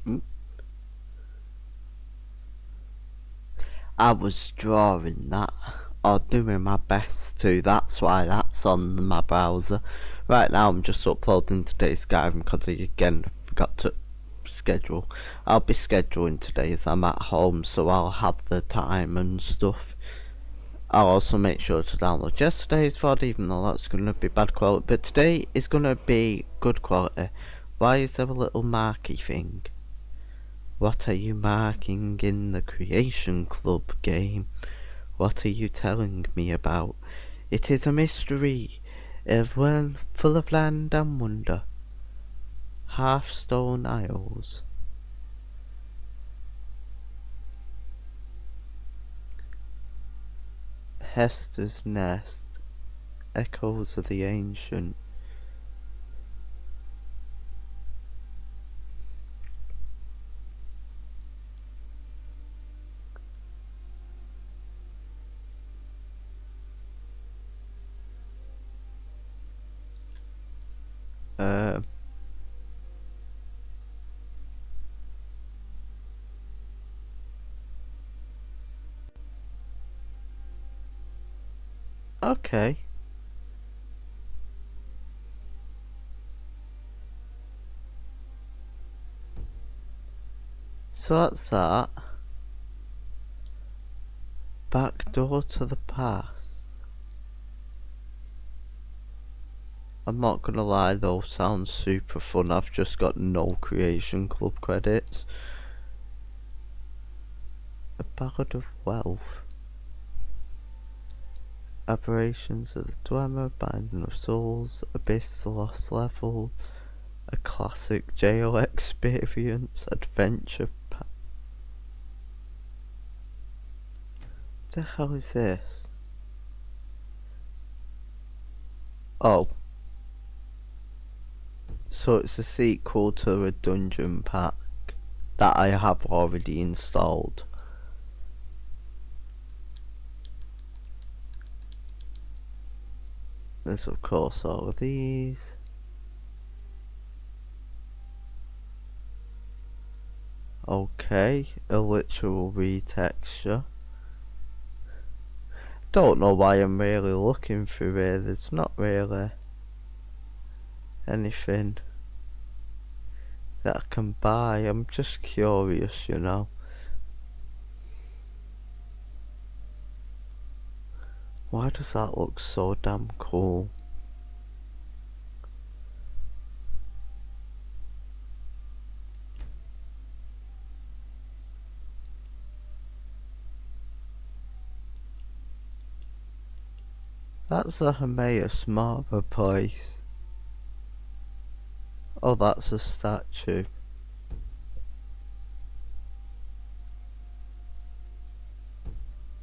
Mm. I was drawing that, or doing my best to, that's why that's on my browser. Right now I'm just uploading today's guide because I again forgot to schedule. I'll be scheduling today as I'm at home, so I'll have the time and stuff. I'll also make sure to download yesterday's VOD, even though that's going to be bad quality, but today is going to be good quality. Why is there a little marky thing? What are you marking in the Creation Club game? What are you telling me about? It is a mystery, one full of land and wonder. Half-stone isles. Hester's nest. Echoes of the ancient. Okay. So that's that. Back door to the past. I'm not gonna lie though, sounds super fun. I've just got no Creation Club credits. A Ballad of Wealth. Aberrations of the Dwemer, Binding of Souls, Abyss, the Lost Level, a classic jail experience, adventure pack. What the hell is this? Oh. So it's a sequel to a dungeon pack that I have already installed. There's of course all of these. Okay, a literal retexture. Don't know why I'm really looking through here, there's not really anything that I can buy. I'm just curious, you know. Why does that look so damn cool? That's a Hermaeus Marber place. Oh, that's a statue.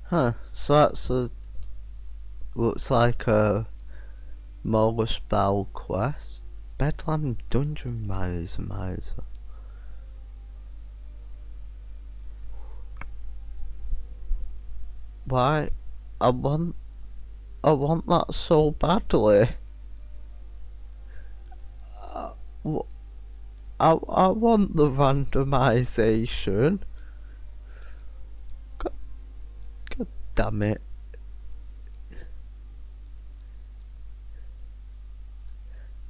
Huh, so that's a... looks like a Mola spell quest. Bedlam Dungeon Miser. Why? I want that so badly. I want the randomization. God damn it.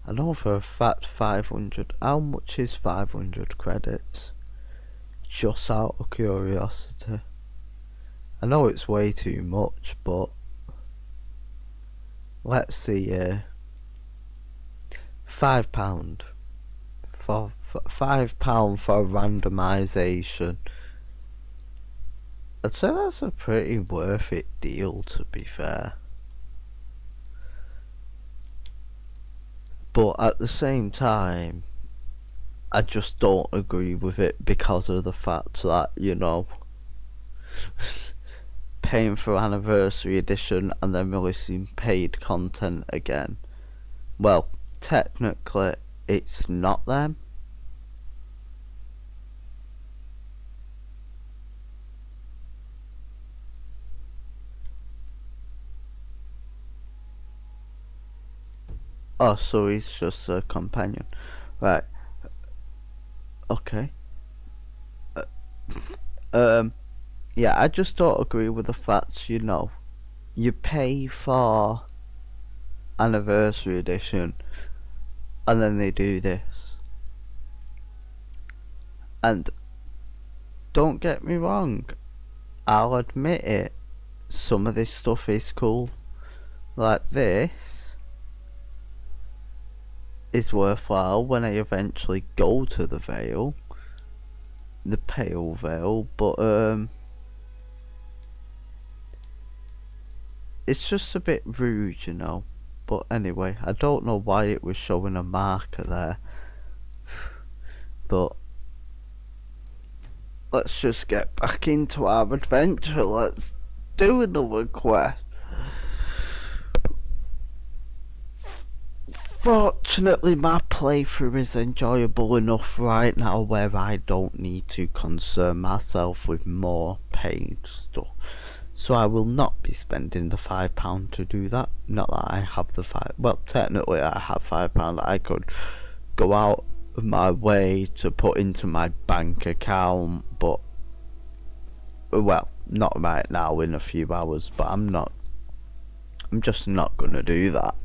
I know for a fact 500. How much is 500 credits? Just out of curiosity. I know it's way too much, but let's see here. £5 for £5 for randomization. I'd say that's a pretty worth it deal, to be fair. But at the same time, I just don't agree with it because of the fact that, you know, paying for anniversary edition and then releasing paid content again. Well, technically it's not them. Oh, so he's just a companion. Right. Okay. Yeah, I just don't agree with the fact, you pay for anniversary edition and then they do this. And don't get me wrong, I'll admit it, some of this stuff is cool. Like this is worthwhile when I eventually go to the Vale, the Pale Vale, but it's just a bit rude, But anyway, I don't know why it was showing a marker there. But let's just get back into our adventure. Let's do another quest. Fortunately, my playthrough is enjoyable enough right now where I don't need to concern myself with more paid stuff. So I will not be spending the £5 to do that. Not that I have the well, technically I have £5. I could go out of my way to put into my bank account, but well, not right now, in a few hours, but I'm just not gonna do that.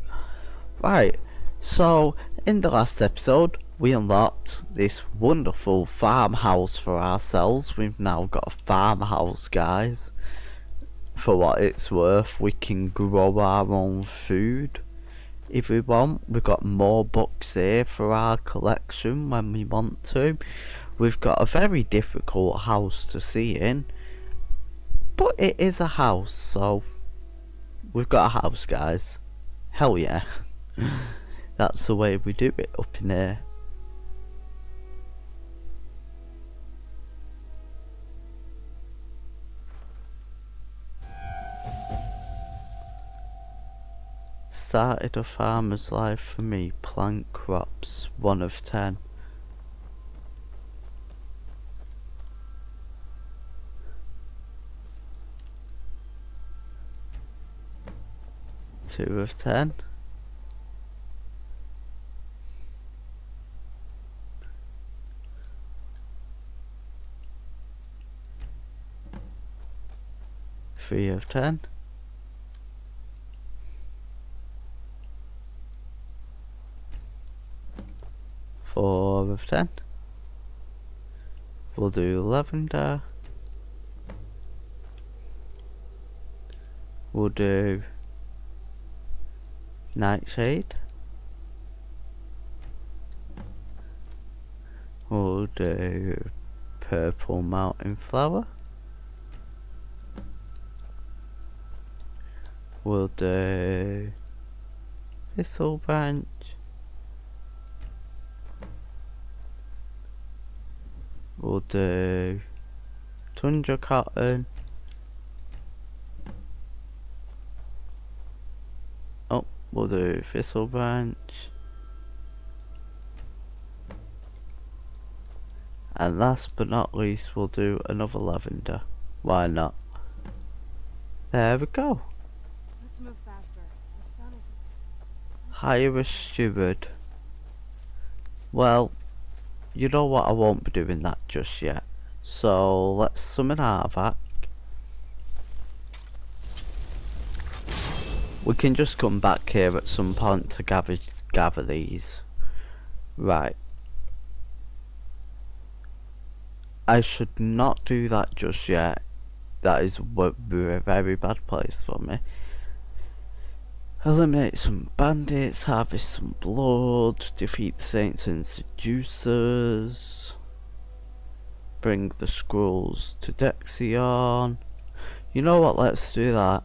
Right, so in the last episode we unlocked this wonderful farmhouse for ourselves. We've now got a farmhouse, guys. For what it's worth, we can grow our own food if we want. We've got more books here for our collection when we want to. We've got a very difficult house to see in, but it is a house, so we've got a house, guys. Hell yeah. That's the way we do it up in here. Started a farmer's life for me. Plant crops, 1 of 10. Two of 10. Three of 10. 4 of 10. We'll do lavender. We'll do nightshade. We'll do purple mountain flower. We'll do thistle branch. We'll do tundra cotton. Oh, we'll do thistle branch. And last but not least, we'll do another lavender. Why not? There we go. Let's move faster. The sun is... Hire a steward. Well, you know what, I won't be doing that just yet. So let's summon Harvac. We can just come back here at some point to gather these. Right. I should not do that just yet. That is a very bad place for me. Eliminate some bandits, harvest some blood, defeat the saints and seducers, bring the scrolls to Dexion. You know what, let's do that.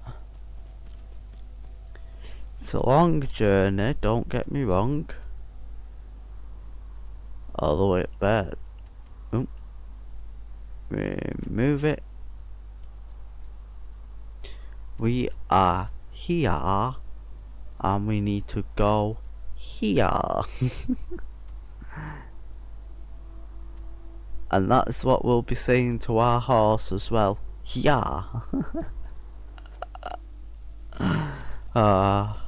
It's a long journey, don't get me wrong. All the way up there. Oop. Remove it. We are here. And we need to go here. And that's what we'll be saying to our horse as well. Here. I'm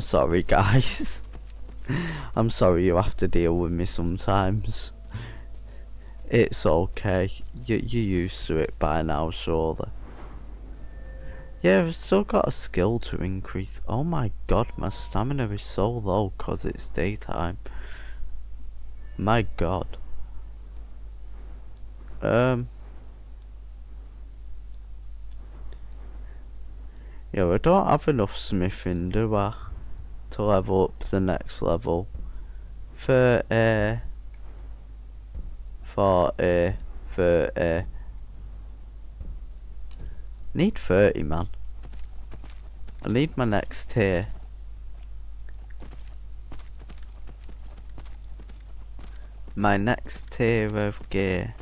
sorry, guys. I'm sorry you have to deal with me sometimes. It's okay. You're used to it by now, surely. Yeah, I've still got a skill to increase. Oh my god, my stamina is so low because it's daytime. My god. Yeah, I don't have enough smithing, do I? To level up the next level. 30. 40. 30. Need 30, man. I need my next tier. My next tier of gear.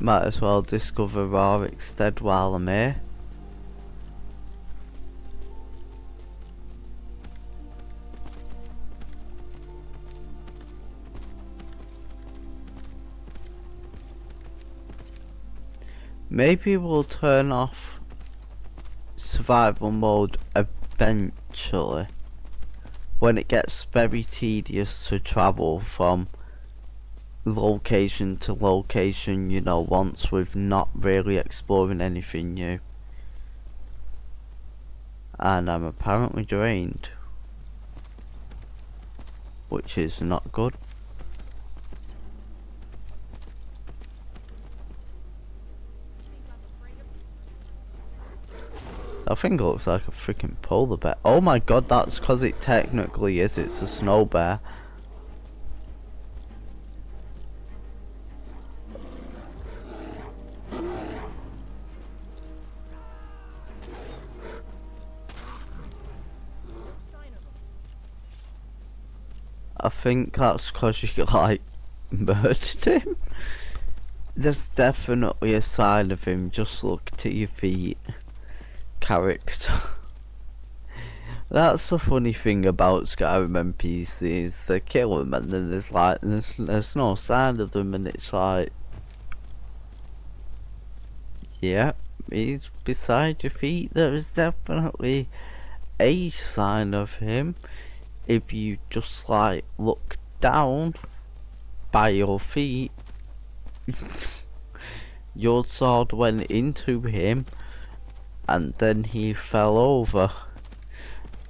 Might as well discover raw instead while I'm here. Maybe we'll turn off survival mode eventually. When it gets very tedious to travel from location to location, you know, once we've not really exploring anything new. And I'm apparently drained, which is not good. That thing looks like a freaking polar bear. Oh my god, that's because it technically is. It's a snow bear. I think that's because you like murdered him. There's definitely a sign of him. Just look to your feet. Character. That's the funny thing about Skyrim NPCs. They kill them and then there's no sign of them, and it's like, yeah, he's beside your feet. There is definitely a sign of him. If you just like look down by your feet, your sword went into him and then he fell over.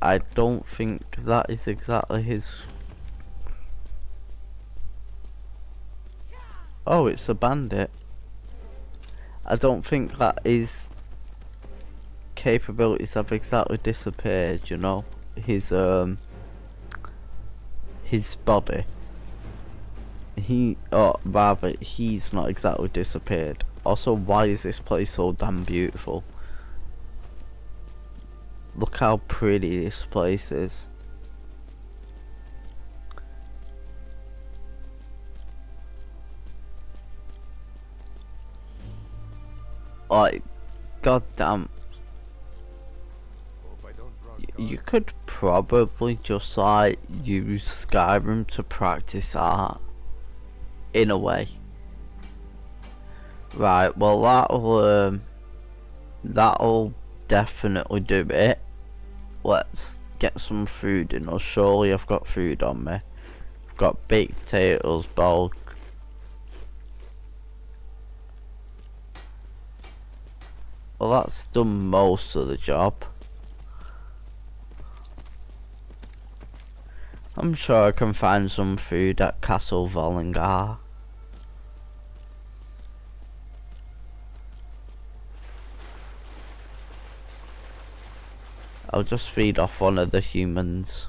I don't think that is exactly his. Oh, it's a bandit. I don't think that his capabilities have exactly disappeared, you know. His body. Or rather, he's not exactly disappeared. Also, why is this place so damn beautiful? Look how pretty this place is. Like, goddamn. You could probably just like use Skyrim to practice art, in a way. Right, well that'll definitely do it. Let's get some food in us. Surely I've got food on me. I've got baked potatoes, bulk. Well, that's done most of the job. I'm sure I can find some food at Castle Vollingar. I'll just feed off one of the humans.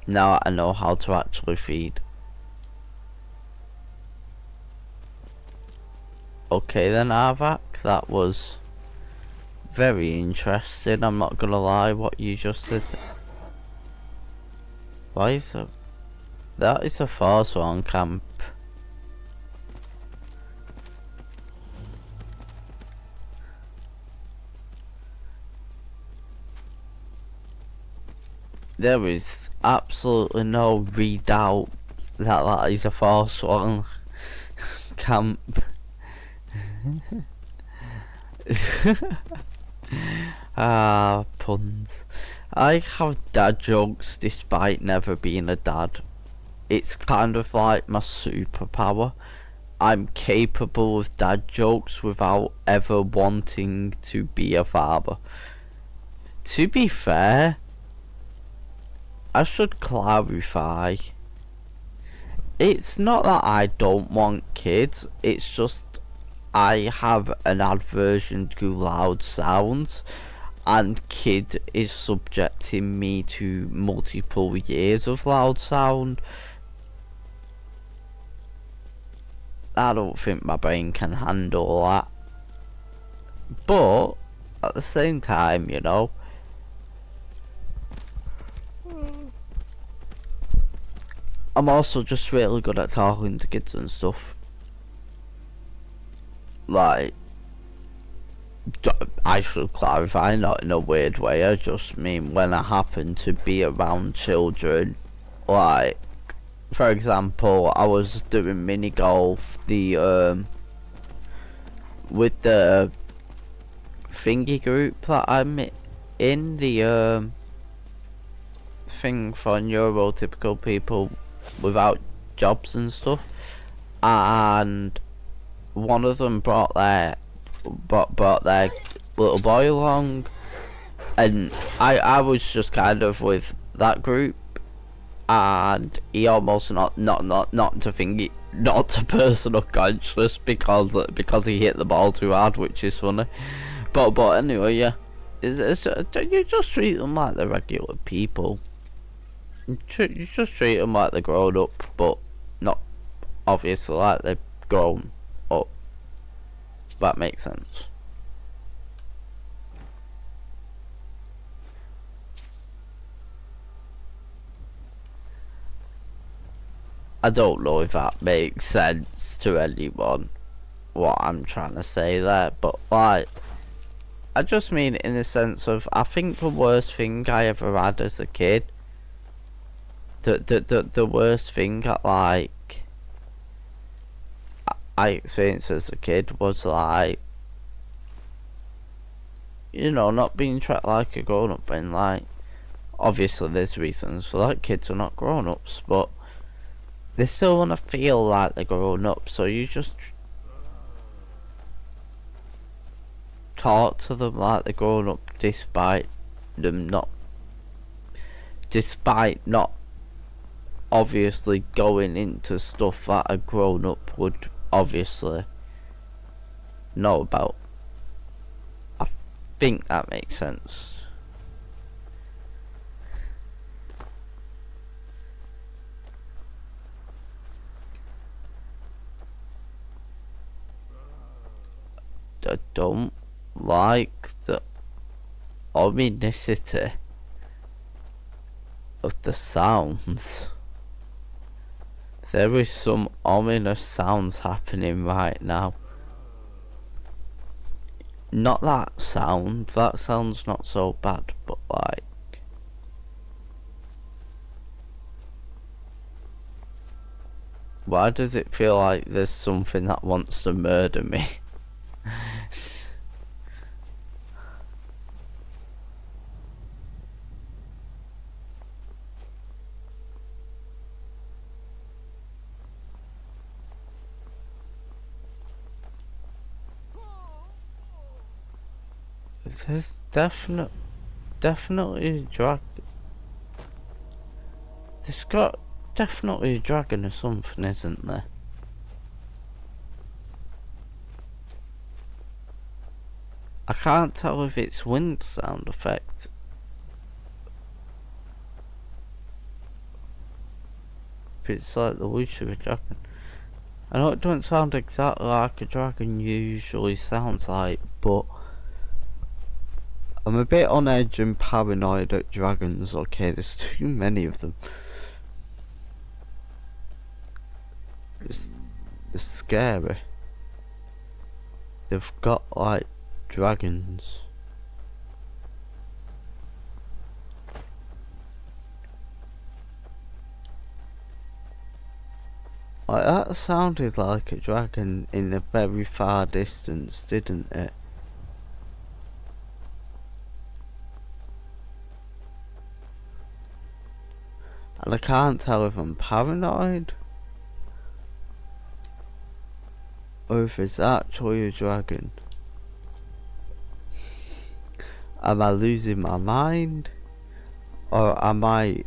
Now I know how to actually feed. Okay then, Arvak, that was very interesting, I'm not gonna lie, what you just did. Why is that? That is a Forsworn camp. There is absolutely no redoubt that that is a Forsworn camp. Puns. I have dad jokes despite never being a dad. It's kind of like my superpower. I'm capable of dad jokes without ever wanting to be a father. To be fair, I should clarify. It's not that I don't want kids, it's just I have an aversion to loud sounds, and kid is subjecting me to multiple years of loud sound. I don't think my brain can handle that. But at the same time, you know, I'm also just really good at talking to kids and stuff. Like, I should clarify, not in a weird way, I just mean when I happen to be around children. Like, for example, I was doing mini golf, with the thingy group that I'm in, the thing for neurotypical people without jobs and stuff, and one of them brought their little boy along, and I was just kind of with that group, and he almost not to thingy, not to personal conscious because he hit the ball too hard, which is funny. But anyway, yeah, you just treat them like they're regular people. You just treat them like they're grown up, but not obviously like they've grown up. That makes sense. I don't know if that makes sense to anyone, what I'm trying to say there, but like, I just mean it in the sense of, I think the worst thing I ever had as a kid, the worst thing that like I experienced as a kid was like, you know, not being treated like a grown up, and like, obviously there's reasons for that, kids are not grown ups, but they still want to feel like they're grown up, so you just talk to them like they're grown up despite not obviously going into stuff that a grown up would obviously know about. I think that makes sense. I don't like the ominousity of the sounds. There is some ominous sounds happening right now. Not that sound's not so bad, but like, why does it feel like there's something that wants to murder me? There's definitely a dragon. There's got definitely a dragon or something, isn't there? I can't tell if it's wind sound effect. But it's like the whoosh of a dragon. I know it don't sound exactly like a dragon usually sounds like, but I'm a bit on edge and paranoid at dragons. Okay, there's too many of them. They're scary. They've got like dragons. Like, that sounded like a dragon in a very far distance, didn't it? And I can't tell if I'm paranoid or if it's actually a dragon. Am I losing my mind? Or am I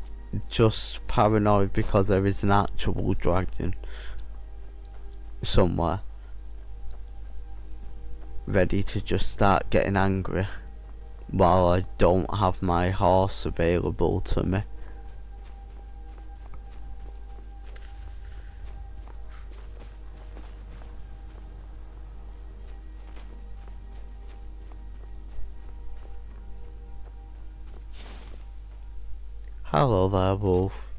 just paranoid because there is an actual dragon somewhere ready to just start getting angry while I don't have my horse available to me? Hello there, wolf.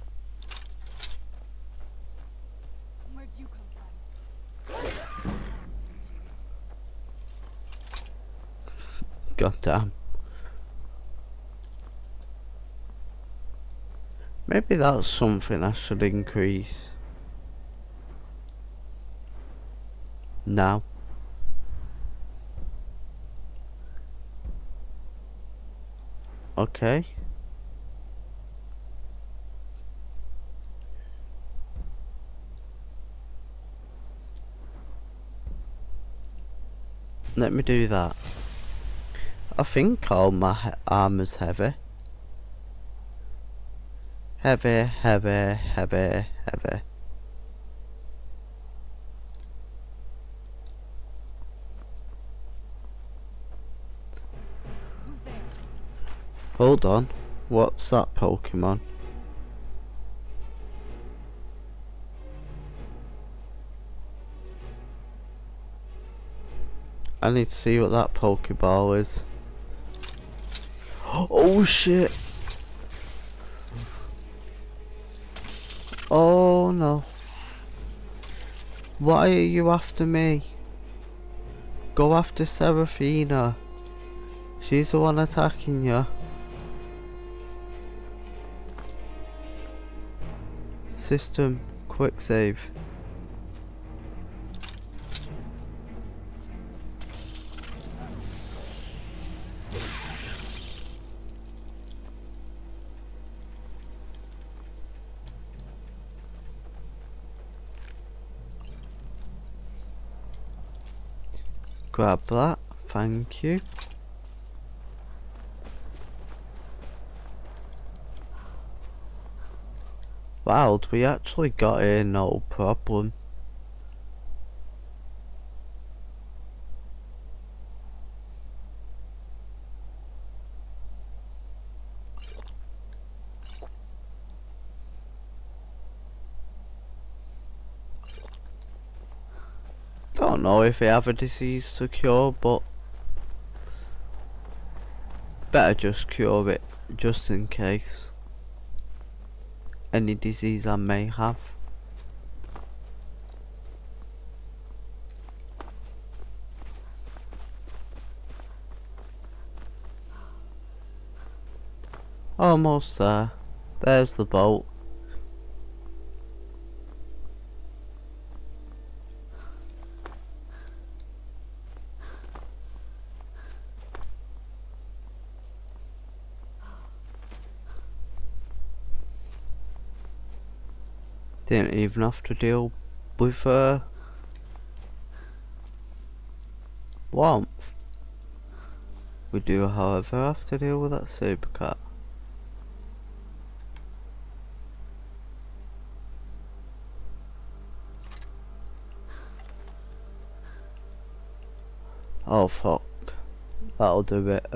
Where'd you come from? God damn. Maybe that's something I should increase. Now. Okay. Let me do that. I think all my armor's heavy. Heavy, heavy, heavy, heavy. Who's there? Hold on. What's that Pokemon? I need to see what that Pokeball is. Oh shit! Oh no. Why are you after me? Go after Seraphina. She's the one attacking you. System, quick save. Grab that, thank you. Wow, we actually got here no problem. Don't know if they have a disease to cure, but better just cure it, just in case. Any disease I may have. Almost there. There's the boat. Didn't even have to deal with warmth. We do, however, have to deal with that supercat. Oh fuck. That'll do it.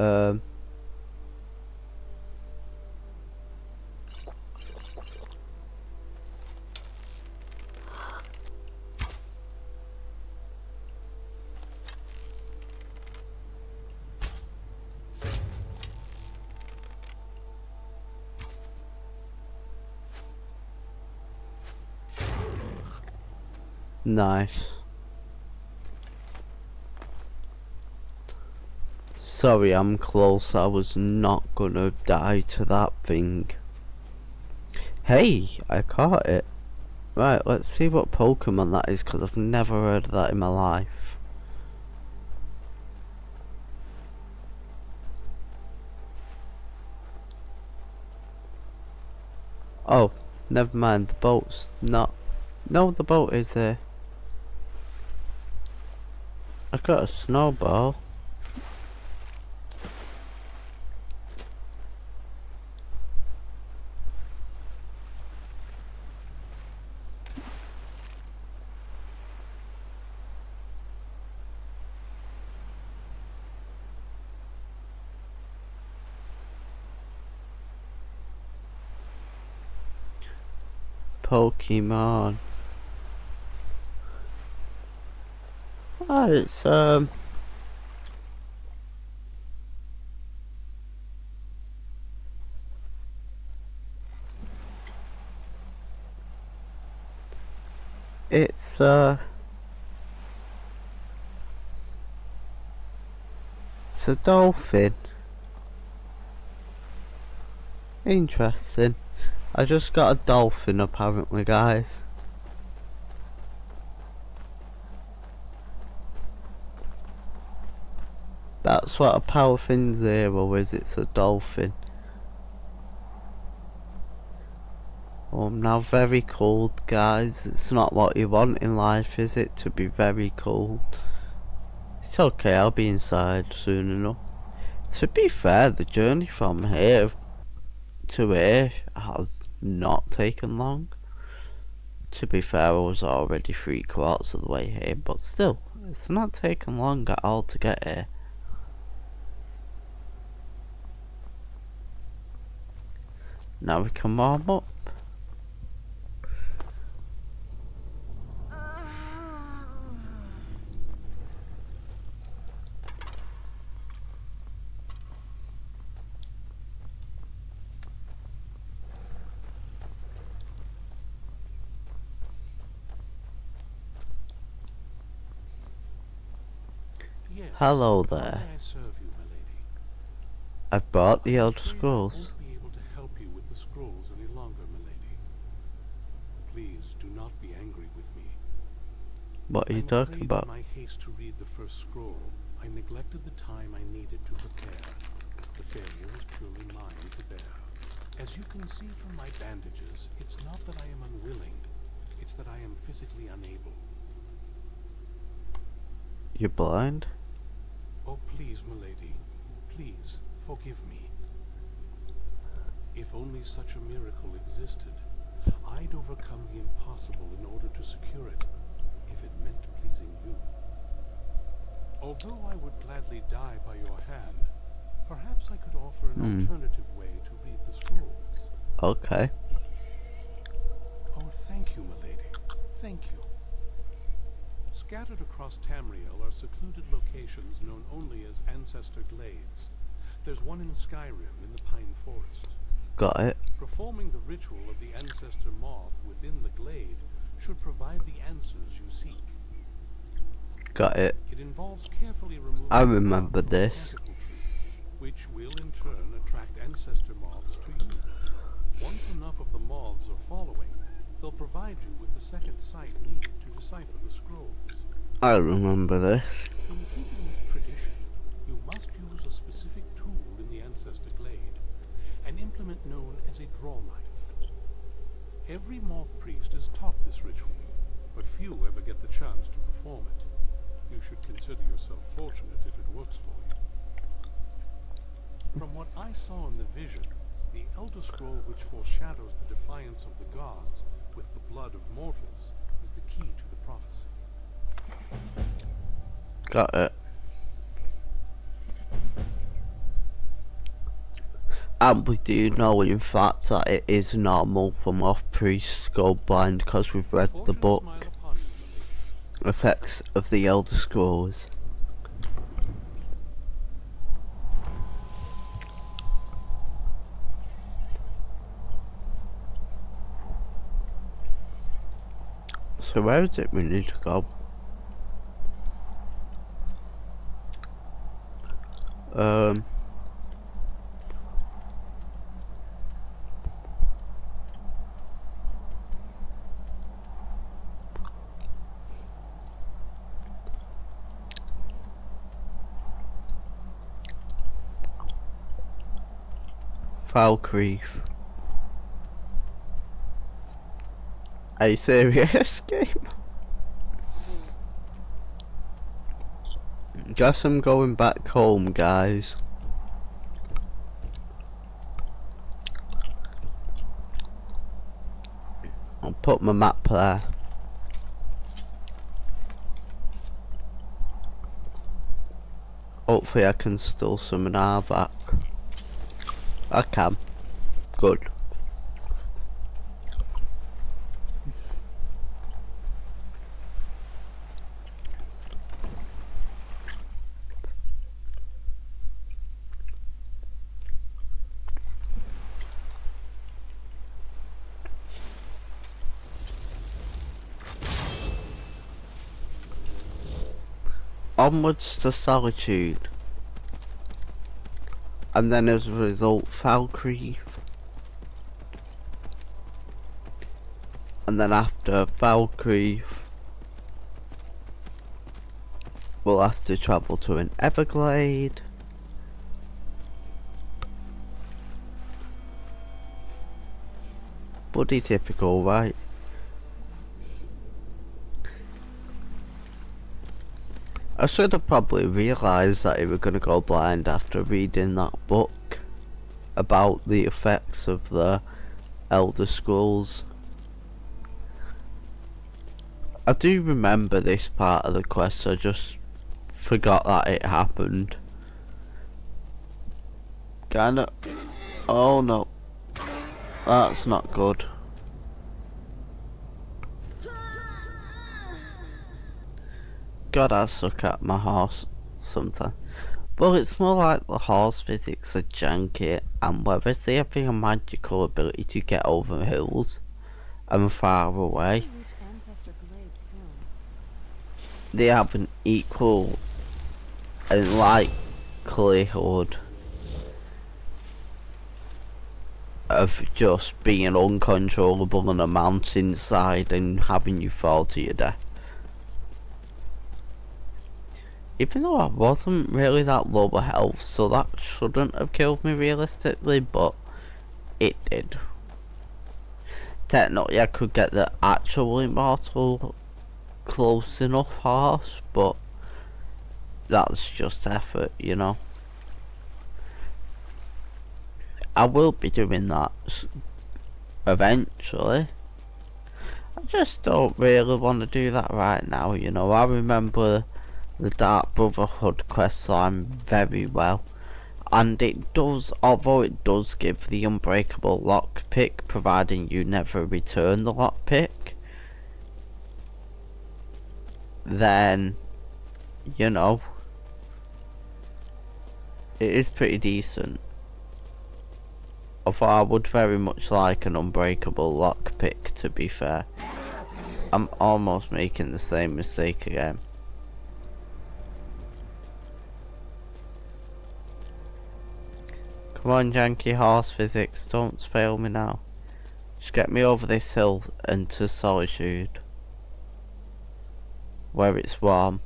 Nice. Sorry, I'm close. I was not gonna die to that thing. Hey, I caught it. Right, let's see what Pokemon that is, because I've never heard of that in my life. Oh, Never mind, the boat's not. No, the boat is here. I got a snowball. Pokemon. Oh, it's it's a dolphin. Interesting. I just got a dolphin apparently, guys. That's what a Powerfin Zero is, it's a dolphin. Oh, I'm now very cold, guys. It's not what you want in life, is it? To be very cold. It's okay, I'll be inside soon enough. To be fair, the journey from here to here has not taken long. To be fair, I was already 3/4 of the way here, but still, it's not taken long at all to get here. Now we can warm up. Yes. Hello How there. may I serve you, my lady? I've bought the Elder I'm afraid Scrolls. I won't be able to help you with the scrolls any longer, my lady. Please do not be angry with me. What are you I'm talking afraid about? in my haste to read the first scroll, I neglected the time I needed to prepare. The failure was purely mine to bear. As you can see from my bandages, it's not that I am unwilling, it's that I am physically unable. You're blind? Oh, please, milady, please, forgive me. If only such a miracle existed, I'd overcome the impossible in order to secure it, if it meant pleasing you. Although I would gladly die by your hand, perhaps I could offer an alternative way to read the scrolls. Okay. Oh, thank you, milady. Thank you. Scattered across Tamriel are secluded locations known only as Ancestor Glades. There's one in Skyrim in the Pine Forest. Got it. Performing the ritual of the Ancestor Moth within the glade should provide the answers you seek. Got it. It involves carefully removing I the remember bark from the this. tentacle tree, which will in turn attract Ancestor Moths to you. Once enough of the moths are following, they'll provide you with the second sight needed to decipher the scrolls. I remember this. In keeping with tradition, you must use a specific tool in the Ancestor Glade, an implement known as a draw knife. Every moth priest is taught this ritual, but few ever get the chance to perform it. You should consider yourself fortunate if it works for you. From what I saw in the vision, the Elder Scroll which foreshadows the defiance of the gods with the blood of mortals is the key to the prophecy. Got it. And we do know in fact that it is normal for moth priests to go blind because we've read the Fortune book. smile upon you, my lady. Effects of the Elder Scrolls. So where is it we need to go? Falkreath. Are you serious, game? Guess I'm going back home, guys. I'll put my map there. Hopefully I can still summon our back. I can. Good. Onwards to Solitude. And then as a result, Valkyrie. And then after Valkyrie, we'll have to travel to an Everglade. Bloody typical, right? I should have probably realised that you were going to go blind after reading that book about the effects of the Elder Scrolls. I do remember this part of the quest, I just forgot that it happened. Kinda. Oh no. That's not good. God, I suck at my horse sometimes. Well, it's more like the horse physics are janky, and whereas they have a magical ability to get over hills and far away, they have an equal and likelihood of just being uncontrollable on a mountainside and having you fall to your death. Even though I wasn't really that low of health, so that shouldn't have killed me realistically, but it did. Technically I could get the actual immortal close enough horse, but that's just effort, you know. I will be doing that eventually. I just don't really want to do that right now, you know. I remember the Dark Brotherhood quest line very well, and it does, although it does give the unbreakable lockpick providing you never return the lockpick, then, you know, it is pretty decent. Although I would very much like an unbreakable lockpick, to be fair. I'm almost making the same mistake again. Come on, janky horse physics, don't fail me now. Just get me over this hill and to Solitude, where it's warm.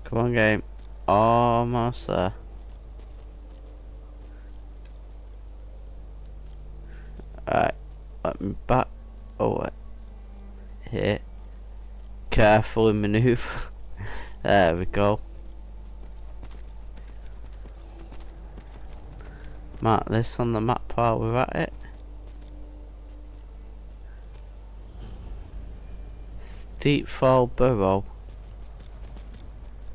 Come on, game. Almost there. Alright, let me back. Oh, wait. Here. Carefully maneuver. There we go. Mark this on the map while we're at it. Steep Fall Burrow.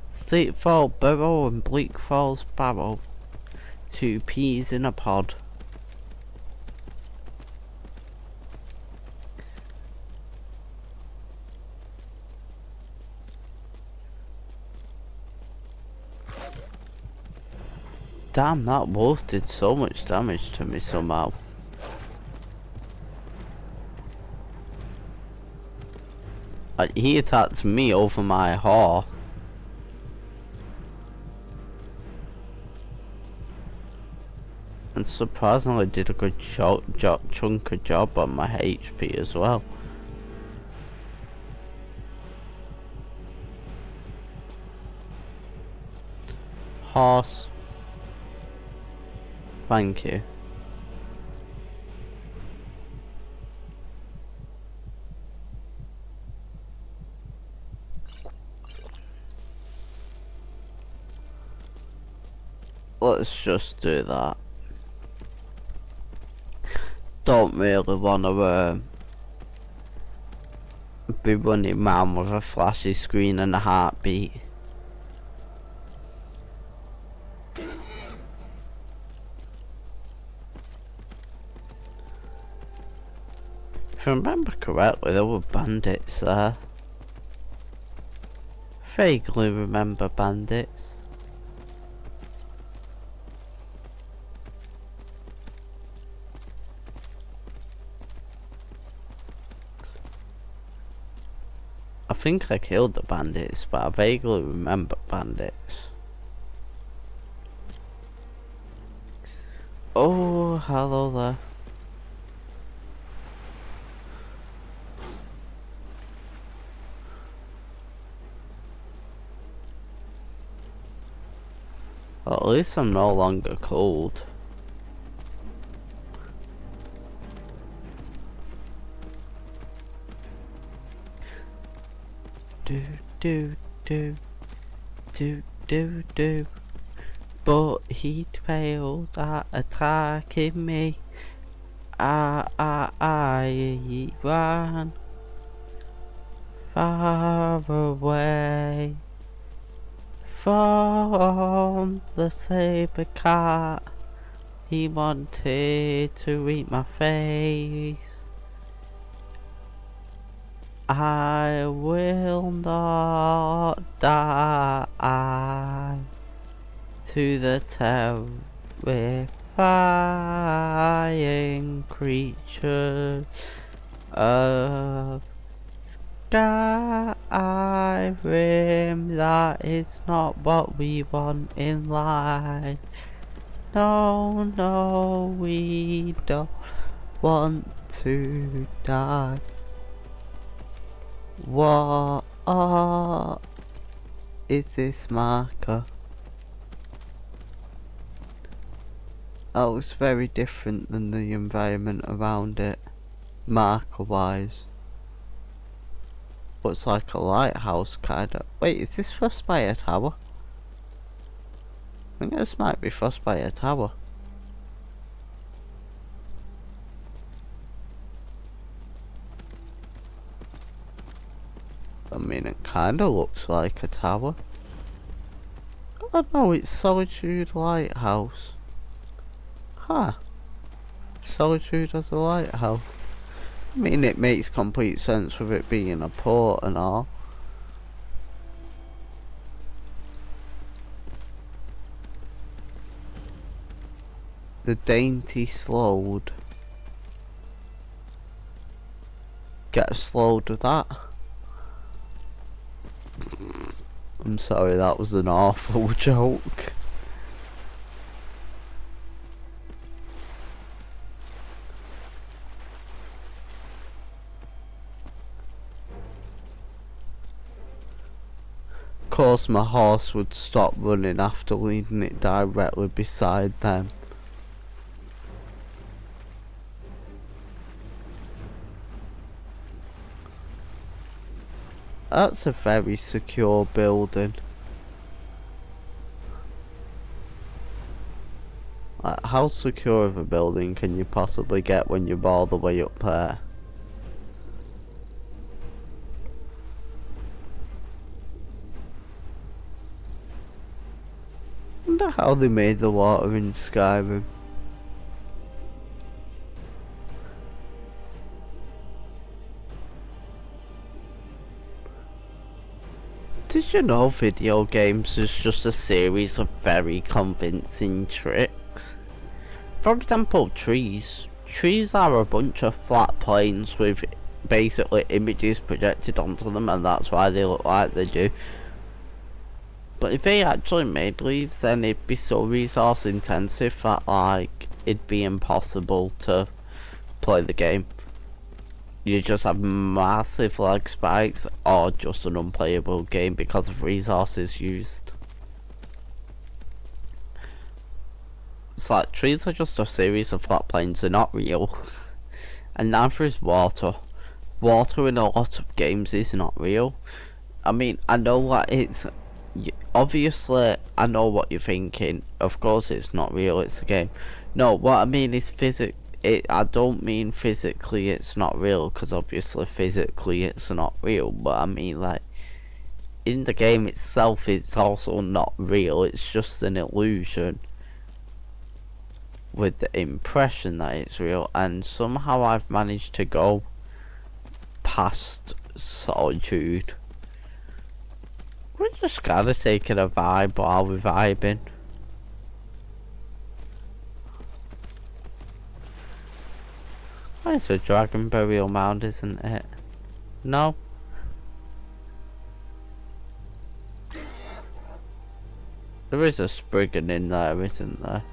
Steep Fall Burrow and Bleak Falls Barrow. 2 peas in a pod. Damn, that wolf did so much damage to me somehow. Like, he attacked me over my horse. And surprisingly did a good chunk of job on my HP as well. Horse. Thank you. Let's just do that. Don't really want to be running around with a flashy screen and a heartbeat. If I remember correctly, there were bandits there. Vaguely remember bandits. I think I killed the bandits, but I vaguely remember bandits. Oh, hello there. Well, at least I'm no longer cold. Do do do do do do. But he'd failed at attacking me. I ran far away from the saber cat. He wanted to eat my face. I will not die to the terrifying creatures of Skyrim. That is not what we want in life. No, no, we don't want to die. What is this marker? Oh, it's very different than the environment around it, marker wise. Looks like a lighthouse kinda. Wait, is this Frostbite Tower? I think this might be Frostbite Tower. I mean, it kinda looks like a tower. Oh no, it's Solitude Lighthouse. Huh. Solitude as a lighthouse. I mean, it makes complete sense with it being a port and all. The Dainty Slowed. Get slowed with that. I'm sorry, that was an awful joke. Of course, my horse would stop running after leaving it directly beside them. That's a very secure building. Like, how secure of a building can you possibly get when you're all the way up there? Wonder how they made the water in Skyrim. Did you know video games is just a series of very convincing tricks? For example, trees. Trees are a bunch of flat planes with basically images projected onto them, and that's why they look like they do. But if they actually made leaves, then it'd be so resource intensive that like it'd be impossible to play the game. You just have massive lag spikes or just an unplayable game because of resources used. it's like trees are just a series of flat plains, they're not real. And neither is water. Water in a lot of games is not real. I mean, I know what it's... Obviously, I know what you're thinking. Of course it's not real, it's a game. No, what I mean is I don't mean physically it's not real, because obviously physically it's not real. But I mean, like, in the game itself it's also not real. It's just an illusion with the impression that it's real. And somehow I've managed to go past Solitude. We're just kinda taking a vibe while we're vibing. Oh, it's a dragon burial mound, isn't it? No? There is a Spriggan in there, isn't there?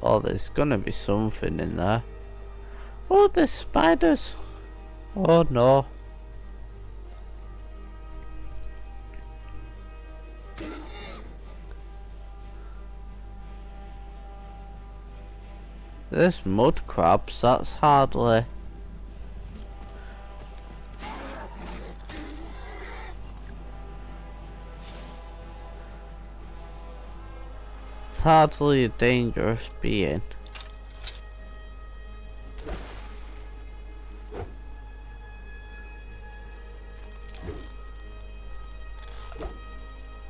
Oh, there's gonna be something in there. Oh, there's spiders. Oh no. There's mud crabs, that's hardly... It's hardly a dangerous being.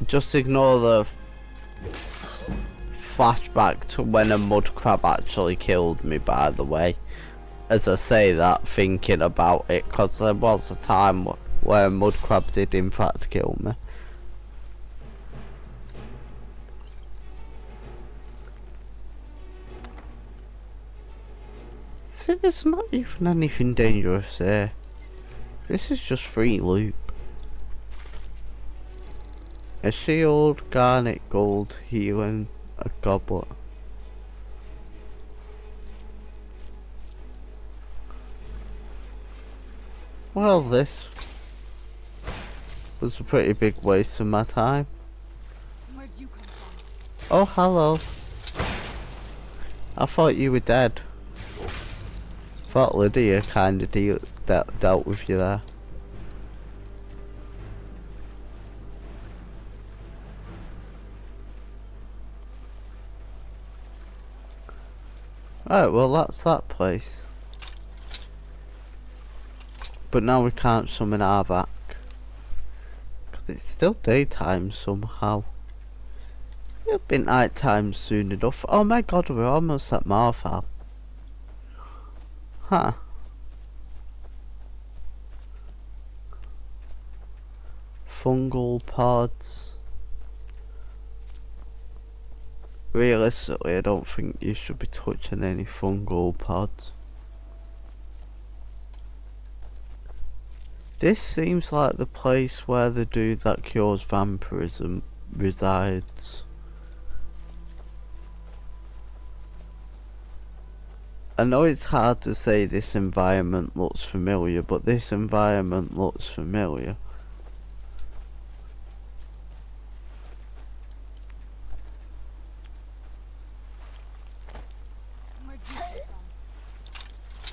Just ignore the flashback to when a mud crab actually killed me, by the way. As I say that, thinking about it, because there was a time where a mud crab did in fact kill me. See, there's not even anything dangerous there. This is just free loot. A shield, garnet, gold, healing, a goblet. Well, this was a pretty big waste of my time. Where'd you come from? Oh, hello. I thought you were dead. Thought Lydia kinda dealt with you there. Right, well that's that place. But now we can't summon Arvak. Cause it's still daytime somehow. It'll be night time soon enough. Oh my god, we're almost at Marfal. Huh. Fungal pods. Realistically, I don't think you should be touching any fungal pods. This seems like the place where the dude that cures vampirism resides. I know it's hard to say this environment looks familiar, but this environment looks familiar. Where'd you come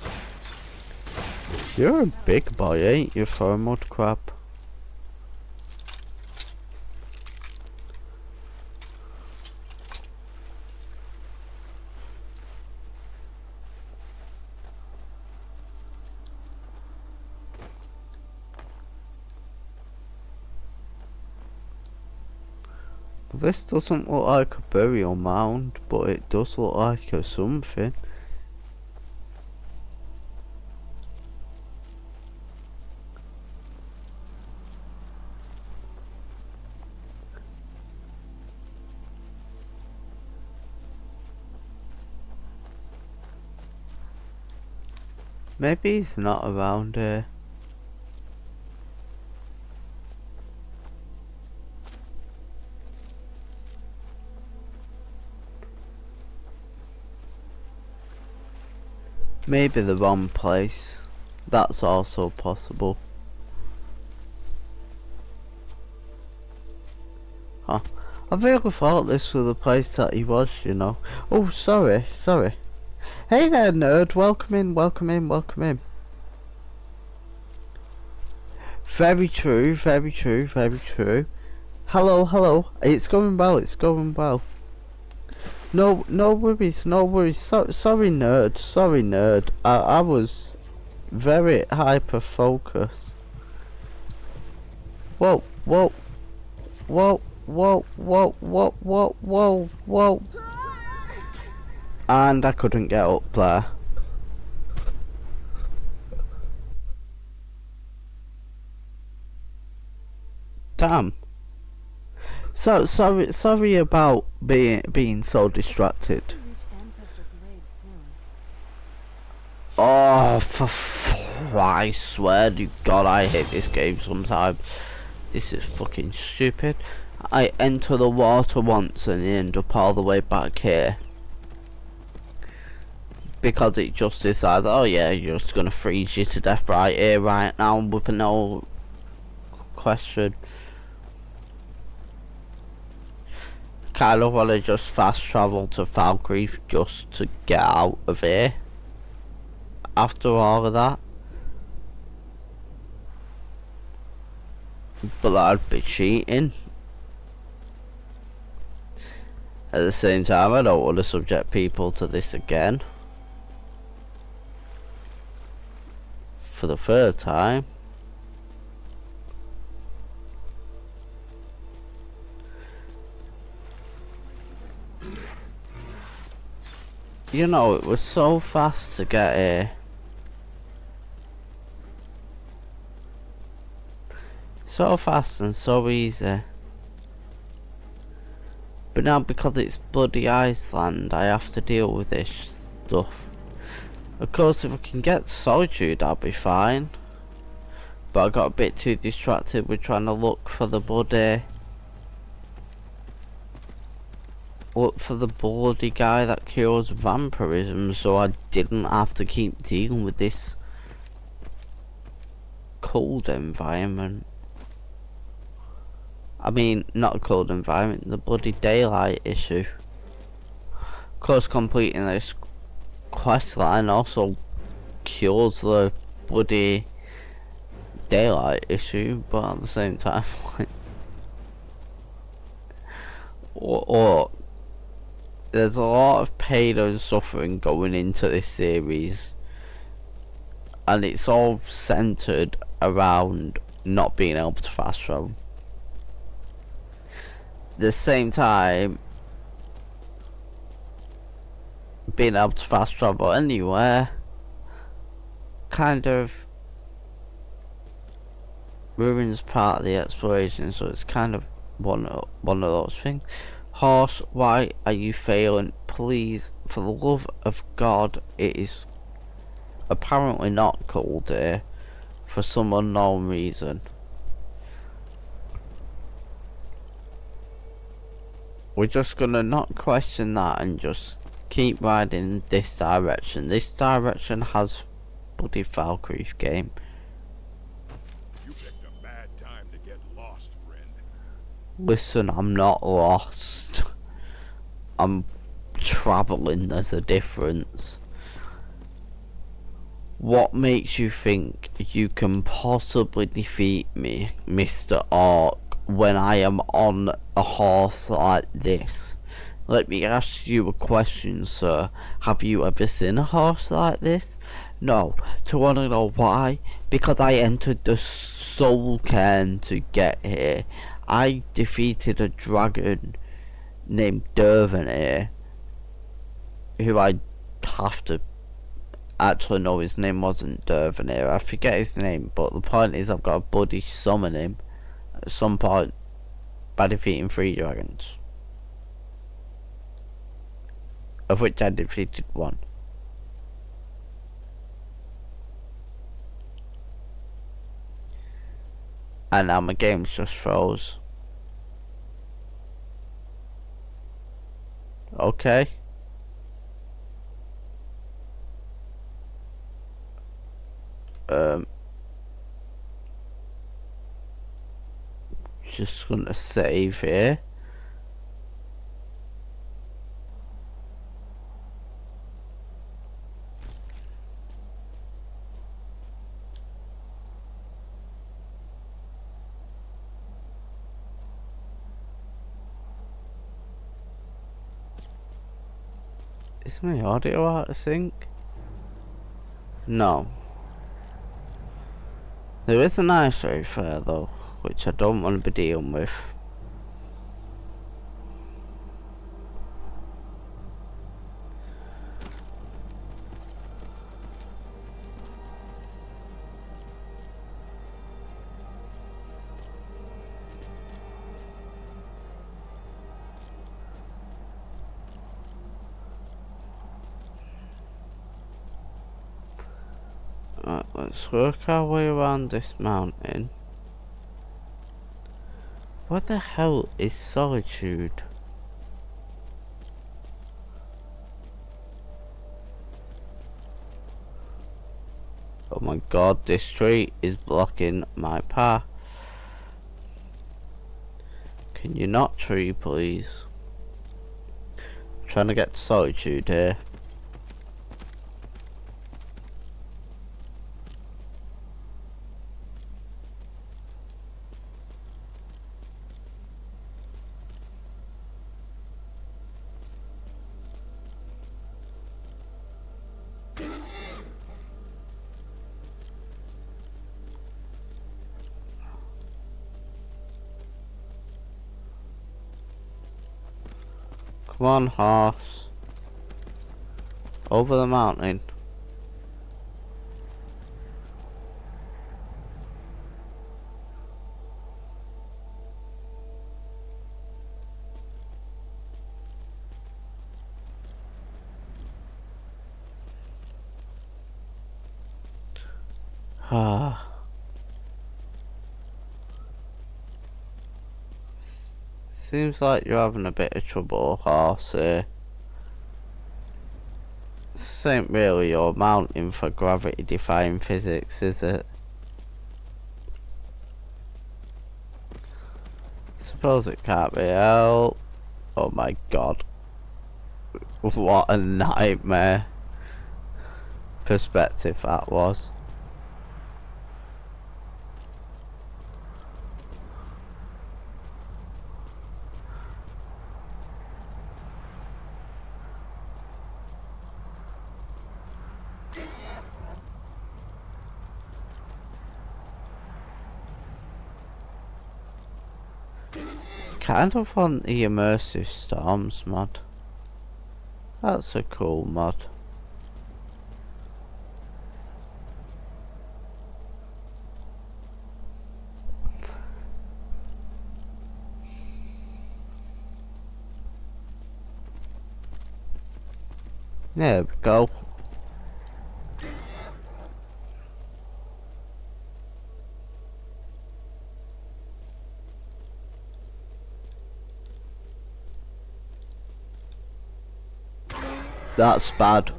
from? You're a big boy, ain't you, for a mud crab? This doesn't look like a burial mound, but it does look like a something. Maybe he's not around here. Maybe the wrong place. That's also possible. Huh. I really thought this was the place that he was, you know. Oh, sorry. Hey there, nerd. Welcome in. Very true. Hello. It's going well. No worries. Sorry, nerd. I was very hyper focused. Whoa. And I couldn't get up there. Damn. So sorry about being so distracted. Reach ancestor blade soon. Oh, I swear to God, I hate this game sometimes. This is fucking stupid. I enter the water once and end up all the way back here. Because it just decides, oh yeah, you're just gonna freeze you to death right here, right now, with no question. Kind of want to just fast travel to Valkyrie just to get out of here. After all of that. But that'd be cheating. At the same time, I don't want to subject people to this again. For the third time. You know, it was so fast to get here. So fast and so easy. But now because it's bloody Iceland, I have to deal with this stuff. Of course, if I can get Solitude, I'll be fine. But I got a bit too distracted with trying to look for the bloody guy that cures vampirism, so I didn't have to keep dealing with this cold environment. I mean, not a cold environment, the bloody daylight issue. Of course, completing this quest line also cures the bloody daylight issue, but at the same time, or there's a lot of pain and suffering going into this series, and it's all centered around not being able to fast travel. At the same time, being able to fast travel anywhere kind of ruins part of the exploration, so it's kind of one of those things. Horse, why are you failing? Please, for the love of God, it is apparently not cold here for some unknown reason. We're just gonna not question that and just keep riding this direction. This direction has bloody Valkyrie game. You picked a bad time to get lost, friend. Listen, I'm not lost. I'm travelling, there's a difference. What makes you think you can possibly defeat me, Mr. Orc, when I am on a horse like this? Let me ask you a question, sir. Have you ever seen a horse like this? No. To want to know why? Because I entered the soul cairn to get here. I defeated a dragon named Dervanir, who I have to actually know his name wasn't Dervanir. I forget his name, but the point is I've got a buddy summon him at some point by defeating 3 dragons, of which I defeated 1. And now my game's just froze. Okay. Just gonna save here. Is my audio out of sync? No. There is an ice rage there though, which I don't want to be dealing with. Right, let's work our way around this mountain. What the hell is solitude? Oh my god, this tree is blocking my path. Can you not tree, please? I'm trying to get to solitude here. Come on, horse. Over the mountain. Ah. Seems like you're having a bit of trouble, horse here. This ain't really your mountain for gravity defying physics, is it? Suppose it can't be helped. Oh my god. What a nightmare perspective that was. Kind of want the immersive storms mod. That's a cool mod. There we go. That's bad.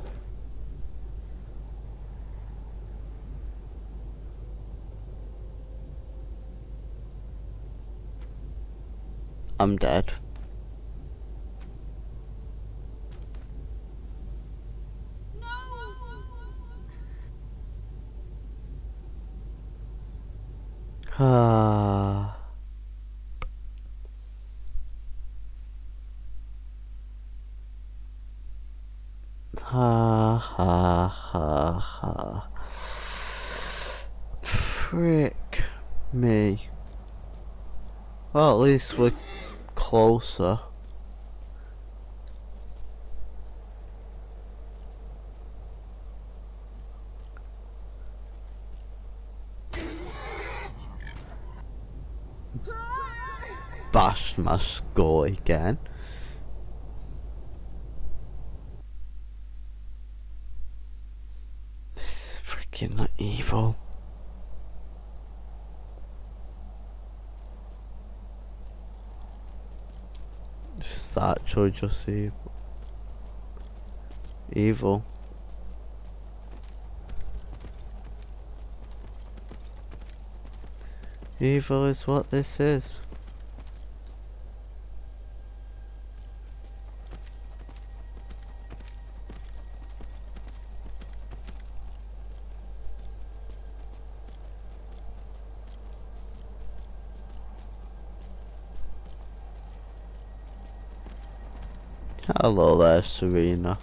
I'm dead. Ah. Ha ha ha ha. Frick me. Well, at least we're closer. Bashed my skull again. This is freaking evil. Is that actually just evil? Evil. Evil is what this is. Hello there, Serena.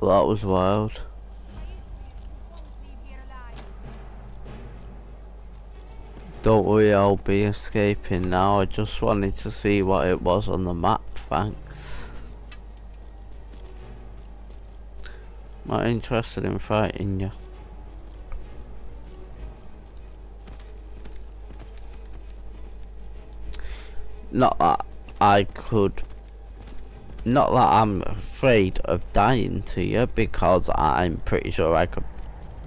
Well, that was wild. Don't worry, I'll be escaping now. I just wanted to see what it was on the map, thanks. Not interested in fighting you. Not that I could... Not that I'm afraid of dying to you, because I'm pretty sure I could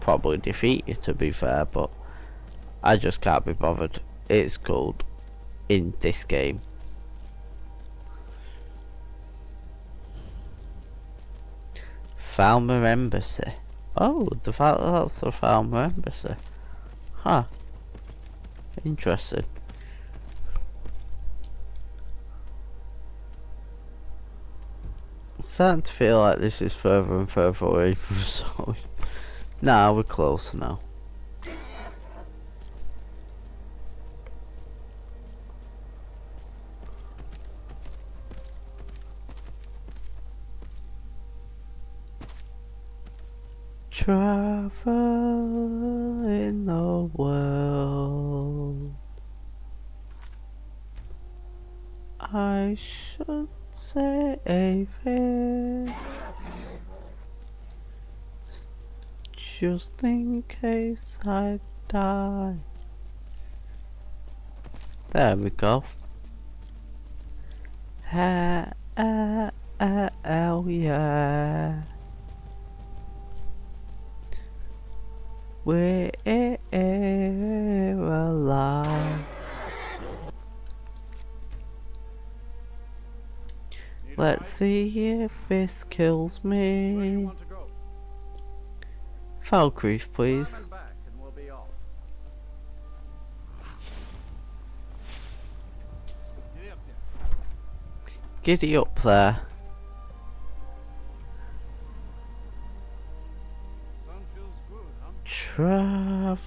probably defeat you, to be fair, but I just can't be bothered. It's cold in this game. Falmer Embassy. Oh, that's the Falmer Embassy. Huh. Interesting. I'm starting to feel like this is further and further away from Soul. Nah, we're close now. Travel in the world. I should say a fair, just in case I die. There we go. Hell yeah. We're alive. Let's see if this kills me. Falkreath, please. Giddy up there. Travel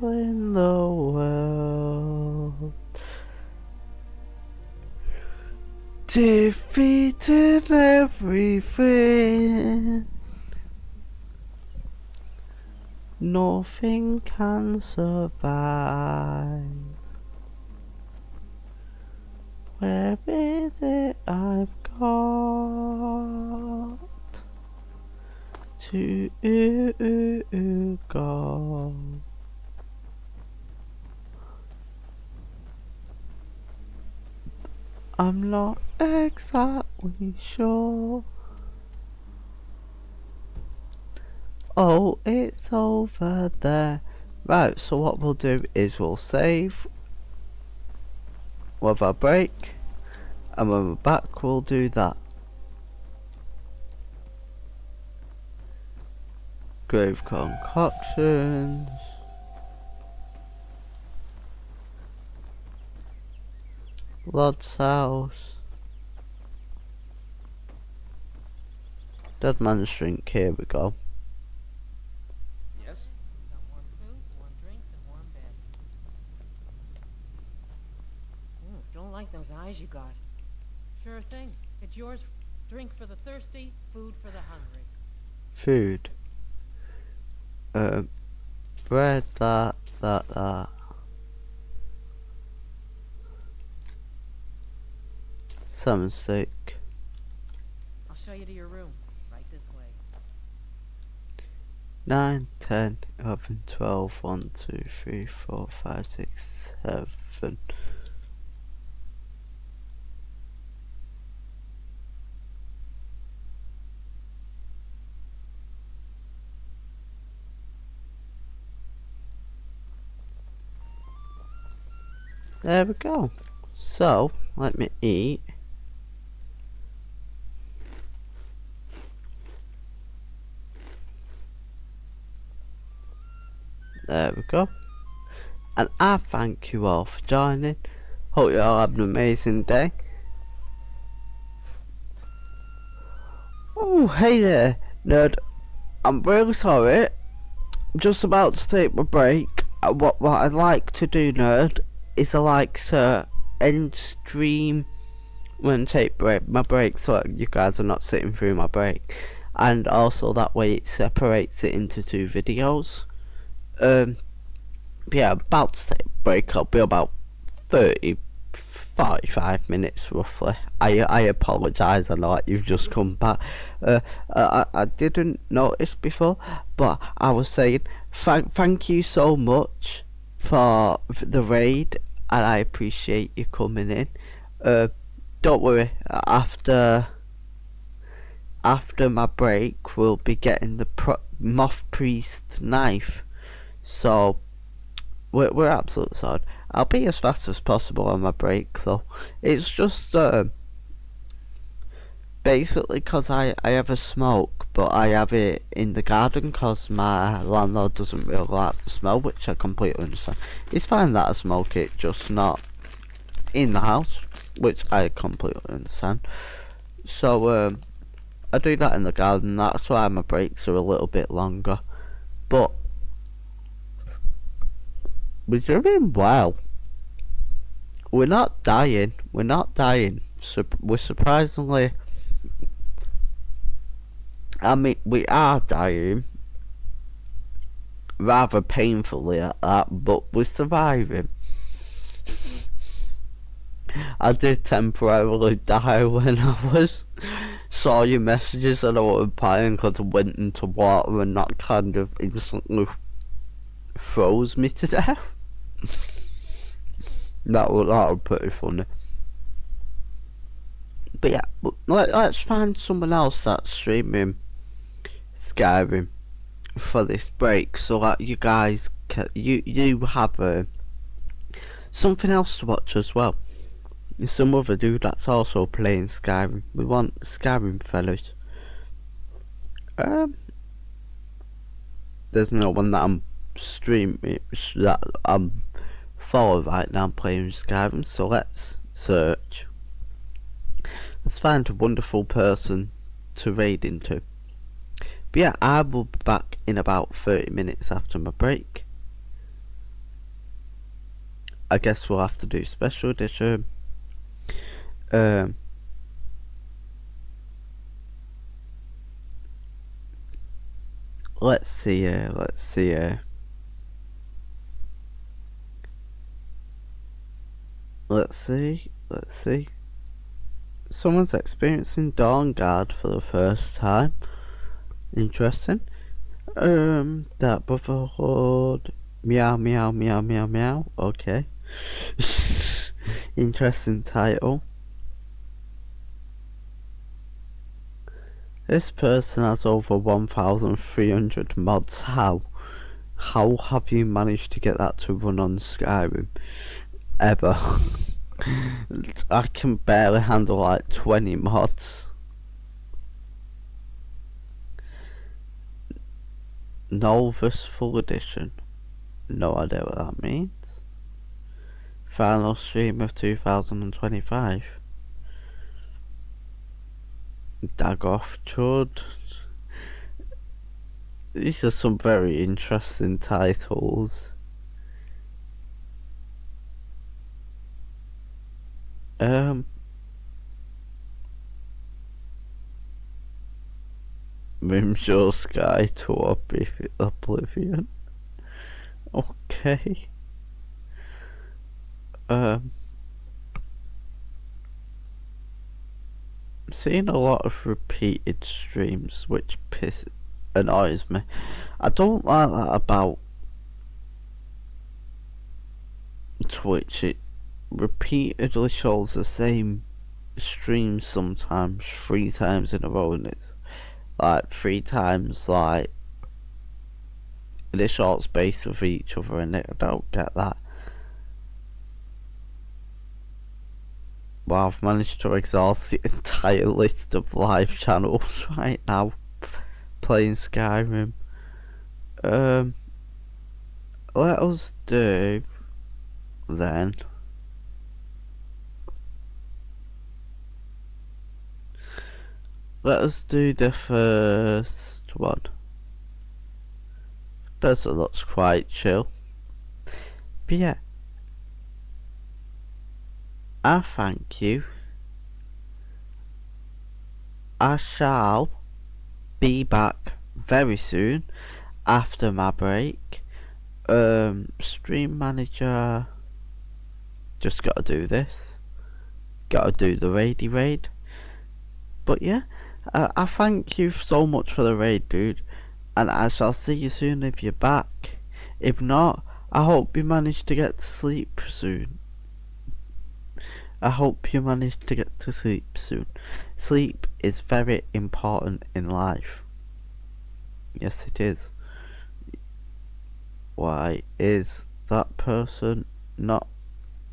in the world, defeating everything. Nothing can survive. Where is it I've got to go? I'm not exactly sure. Oh, it's over there. Right, so what we'll do is we'll save with our break, and when we're back we'll do that. Grave concoctions. Lord's house. Dead man's drink, here we go. Yes? Got warm food, warm drinks, and warm beds. Don't like those eyes you got. Sure thing. It's yours. Drink for the thirsty, food for the hungry. Food. Bread, that. Salmon steak. I'll show you to your room. Right this way. 9, 10, 11, 12, 1, 2, 3, 4, 5, 6, 7. There we go. So, let me eat. There we go. And I thank you all for joining. Hope you all have an amazing day. Oh, hey there, nerd. I'm really sorry. I'm just about to take my break. What I'd like to do, nerd, is I like to end stream when I take my break, so you guys are not sitting through my break. and also that way it separates it into 2 videos. Yeah, about to take a break. I'll be about 45 minutes roughly. I apologise, I know that you've just come back. I didn't notice before, but I was saying thank you so much for the raid, and I appreciate you coming in. Don't worry, after my break we'll be getting the Moth Priest knife, so we're absolutely sorry. I'll be as fast as possible on my break though. It's just basically because I have a smoke, but I have it in the garden because my landlord doesn't really like the smell, which I completely understand. It's fine that I smoke it, just not in the house, which I completely understand. So I do that in the garden, that's why my breaks are a little bit longer. But we're doing well. We're not dying. We're surprisingly... I mean, we are dying. Rather painfully at that, but we're surviving. I did temporarily die when I saw your messages and I was replying because I went into water and that kind of instantly froze me to death. That was pretty funny. But yeah, let's find someone else that's streaming Skyrim for this break, so that you guys can, you have something else to watch as well. There's some other dude that's also playing Skyrim. We want Skyrim fellas. There's no one that I'm streaming that I'm following right now playing Skyrim, so let's search. Let's find a wonderful person to raid into. But yeah, I will be back in about 30 minutes after my break. I guess we'll have to do special edition. Let's see. Let's see. Someone's experiencing Dawnguard for the first time. Interesting. That Brotherhood. Meow, meow, meow, meow, meow. Okay. Interesting title. This person has over 1,300 mods. How have you managed to get that to run on Skyrim? Ever. I can barely handle like 20 mods. Novus Full Edition. No idea what that means. Final stream of 2025. Dagoth Chud. These are some very interesting titles. Rimshore Sky to Oblivion. Okay. Seeing a lot of repeated streams, which annoys me. I don't like that about Twitch. It repeatedly shows the same stream sometimes 3 times in a row, and it's like 3 times like in a short space of each other, and I don't get that. Well, I've managed to exhaust the entire list of live channels right now playing Skyrim. Let us do then. Let us do the first one. The person looks quite chill. But yeah. I thank you. I shall be back very soon after my break. Stream manager, just gotta do this. Gotta do the raid. But yeah, I thank you so much for the raid, dude. And I shall see you soon if you're back. If not, I hope you manage to get to sleep soon. Sleep is very important in life. Yes, it is. Why is that person not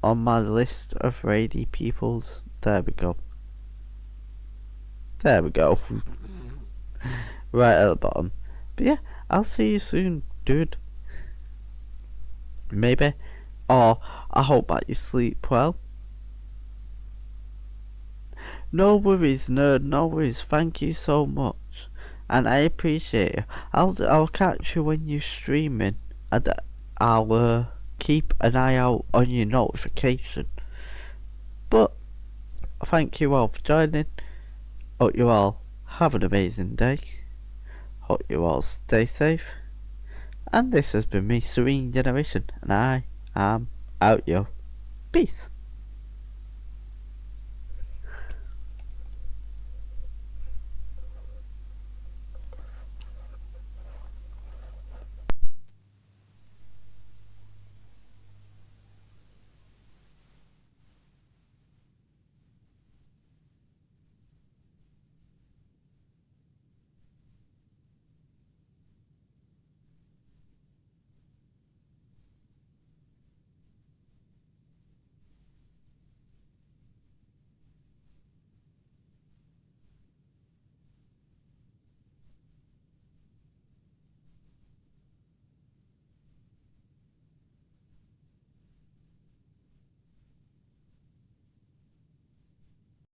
on my list of raidy peoples? There we go. Right at the bottom. But yeah, I'll see you soon, dude. Maybe. Or I hope that you sleep well. No worries, nerd. No worries. Thank you so much, and I appreciate it. I'll catch you when you're streaming, and I'll keep an eye out on your notification. But thank you all for joining. Hope you all have an amazing day. Hope you all stay safe. And this has been me, Serene Generation, and I am out, yo. Peace.